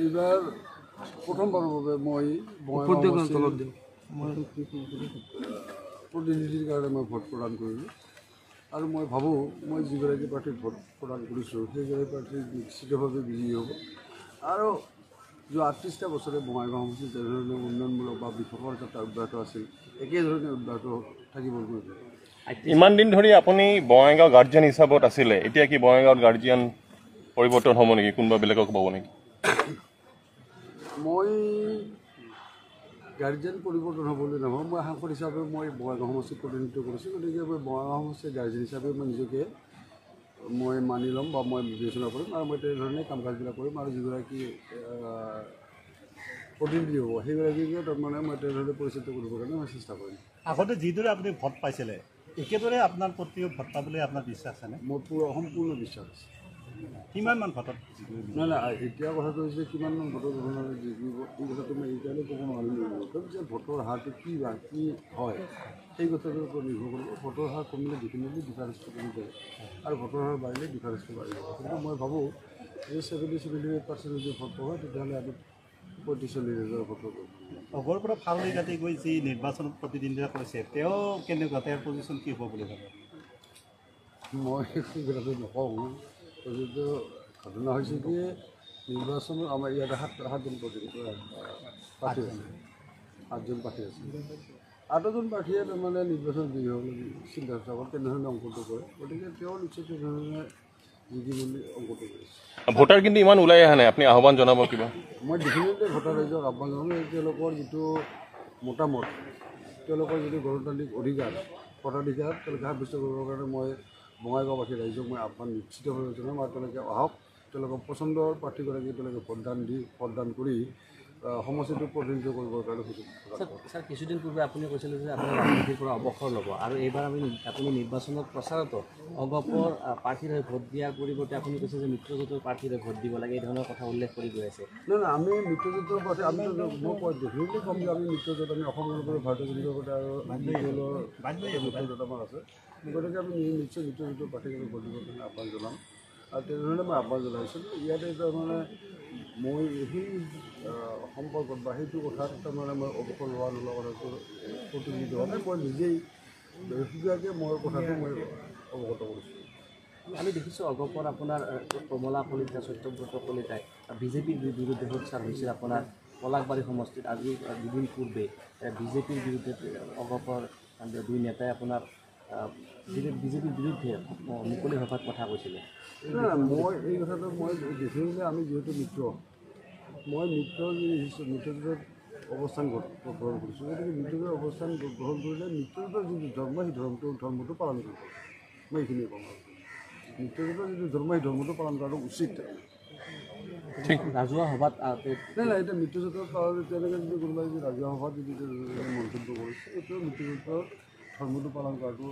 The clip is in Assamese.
এইবাৰ প্ৰথমবাৰৰ বাবে মই প্ৰতিনিধিৰ কাৰণে মই ভোট প্ৰদান কৰিলোঁ আৰু মই ভাবোঁ মই যিগৰাকী প্ৰাৰ্থীক ভোট প্ৰদান কৰিছোঁ সেইগৰাকী প্ৰাৰ্থী নিশ্চিতভাৱে বিজয়ী হ'ব আৰু যোৱা ৩৮টা বছৰে বঙাইগাঁও সমষ্টিত যেনেধৰণে উন্নয়নমূলক বা বিকাশৰ যাত্ৰা অব্যাহত আছিল একেধৰণে অব্যাহত থাকিব কৰিব। ইমান দিন ধৰি আপুনি বঙাইগাঁও গাৰ্জিয়ান হিচাপত আছিলে, এতিয়া কি বঙাইগাঁৱত গাৰ্জিয়ান পৰিৱৰ্তন হ'ব নেকি, কোনোবা বেলেগক পাব নেকি? মই গাৰ্জিয়ান পৰিৱৰ্তন হ'বলৈ নহয়, মই সাংসদ হিচাপে মই বঙাইগাঁও সমষ্টিত প্ৰতিনিধিত্ব কৰিছোঁ, গতিকে মই বঙাইগাঁও সমষ্টিৰ গাৰ্জিয়ান হিচাপে মই নিজকে মই মানি ল'ম বা মই বিবেচনা কৰিম আৰু মই তেনেধৰণে কাম কাজবিলাক কৰিম আৰু যিগৰাকী প্ৰতিনিধি হ'ব সেইগৰাকীকে তাৰমানে মই তেনেধৰণে পৰিচালিত কৰিবৰ কাৰণে মই চেষ্টা কৰিম। আগতে যিদৰে আপুনি ভোট পাইছিলে একেদৰে আপোনাৰ প্ৰতিও ভোট পাবলৈ আপোনাৰ বিশ্বাস আছেনে? মোৰ সম্পূৰ্ণ বিশ্বাস আছে। কিমানমান ভোটত? নাই এতিয়া কথাটো হৈছে কিমানমান ভোটৰ জিকিব এই কথাটো মই এতিয়ালৈ ক'ব নোৱাৰিম, যে ভোটৰ হাৰটো কি বা কি হয় সেই কথাটোৰ ওপৰত নিৰ্ভৰ কৰিব। ভোটৰ হাৰ কমিলে ডেফিনেটলি ডিফাৰেঞ্চটো কমি যায় আৰু ভোটৰ হাৰ বাঢ়িলে ডিফাৰেঞ্চটো বাঢ়িব, কিন্তু মই ভাবোঁ যে 70-78% যদি ভোট হয় তেতিয়াহ'লে আমি 35,000 ভোটৰ কৰিম। আগৰ পৰা ফালৰি কাটি গৈ যি নিৰ্বাচনত প্ৰতিদ্বন্দ্বিতা কৰিছে তেওঁ কেনেকুৱা, তেওঁৰ পজিশ্যন কি হ'ব বুলি ভাবে? মই কথাটো নকওঁ, যিটো ঘটনা হৈছে কি নিৰ্বাচনত আমাৰ ইয়াতে সাতজন প্ৰাৰ্থী আছে, 8জন প্ৰাৰ্থী আছে। 8জন প্ৰাৰ্থীয়ে তাৰমানে নিৰ্বাচন বিজয়ী হ'বলৈ চিন্তা চৰ্চা কৰে, তেনেধৰণে অংকটো কৰে, গতিকে তেওঁ নিশ্চয় তেনেধৰণে জিকি বুলি অংকটো কৰিছে। ভোটাৰ কিন্তু ইমান ওলাই অহা নাই, আপুনি আহ্বান জনাব কিবা? মই ডেফিনেটলি ভোটাৰ ৰাইজক আহ্বান জনাম, তেওঁলোকৰ যিটো মতামত, তেওঁলোকৰ যিটো গণতান্ত্ৰিক অধিকাৰ ভোটাধিকাৰ তেওঁলোকে সাব্যস্ত কৰিবৰ কাৰণে মই বঙাইগাঁওবাসী ৰাইজক মই আহ্বান নিশ্চিতভাৱে জনাম আৰু তেওঁলোকে আহক, তেওঁলোকৰ পচন্দৰ প্ৰাৰ্থীগৰাকী তেওঁলোকে ভোটদান কৰি সমষ্টিটোক প্ৰতিনিধিত্ব কৰিবৰ কাৰণে সুযোগ। ছাৰ কিছুদিন পূৰ্বে আপুনি কৈছিলে যে আপুনি ৰাজনীতিৰ পৰা অৱসৰ ল'ব আৰু এইবাৰ আপুনি নিৰ্বাচনত প্ৰচাৰতো অগপৰ প্ৰাৰ্থীৰ হৈ ভোট দিয়াৰ পৰিৱৰ্তে আপুনি কৈছে যে মিত্ৰজোঁটৰ প্ৰাৰ্থীৰ হৈ ভোট দিব লাগে, এই ধৰণৰ কথা উল্লেখ কৰি গৈ আছে। নাই আমি মিত্ৰজোঁটৰ প্ৰাৰ্থী আমি মই ডেফিনেটলি ক'ম যে আমি মিত্ৰজোঁট আমি অসম গণতান্ত্ৰিক ভাৰতীয় জনতা পাৰ্টি আৰু মিত্ৰজোঁট আমাৰ আছে, গতিকে আমি নিশ্চয় মিত্ৰজোঁটৰ প্ৰাৰ্থীক ভোট দিবৰ কাৰণে আহ্বান জনাম আৰু তেনেধৰণে মই আহ্বান জনাইছোঁ। ইয়াতে তাৰমানে মই সেই সম্পৰ্কত বা সেইটো কথাত তাৰমানে মই অৱসৰ লোৱা নোলোৱা কথাটো প্ৰতিনিধিত্ব হোৱা নাই, মই নিজেই ব্যক্তিগতভাৱে মই কথাটো মই অৱগত কৰিছোঁ। আমি দেখিছোঁ অগপৰ আপোনাৰ কমলা কলিতা, সত্যব্ৰত কলিতাই বিজেপিৰ বিৰুদ্ধে সোচ্চাৰ হৈছিল আপোনাৰ পলাশবাৰী সমষ্টিত। আজি দুদিন পূৰ্বে বিজেপিৰ বিৰুদ্ধে অগপৰ দুই নেতাই আপোনাৰ বিজেপিৰ বিৰুদ্ধে মুকলি সভাত কথা কৈছিলে। মই এই কথাটো মই দেখিলে আমি যিহেতু মিত্ৰ, মই মিত্ৰজোঁটত অৱস্থান গ্ৰহণ কৰিছোঁ, গতিকে মিত্ৰজোঁটৰ অৱস্থান গ্ৰহণ কৰিলে মিত্ৰজোঁটৰ যিটো ধৰ্ম সেই ধৰ্মটো পালন কৰিব, মই এইখিনিয়ে ক'ম। মিত্ৰজোঁটৰ যিটো ধৰ্ম সেই ধৰ্মটো পালন কৰাটো উচিত। ৰাজহুৱা সভাত নাই এতিয়া মিত্ৰজোঁটৰ তেনেকৈ যদি কোনোবাই যদি ৰাজহুৱা সভাত যদি মন্তব্য কৰিছে, এইটো মিত্ৰজোঁটৰ ধৰ্মটো পালন কৰাটো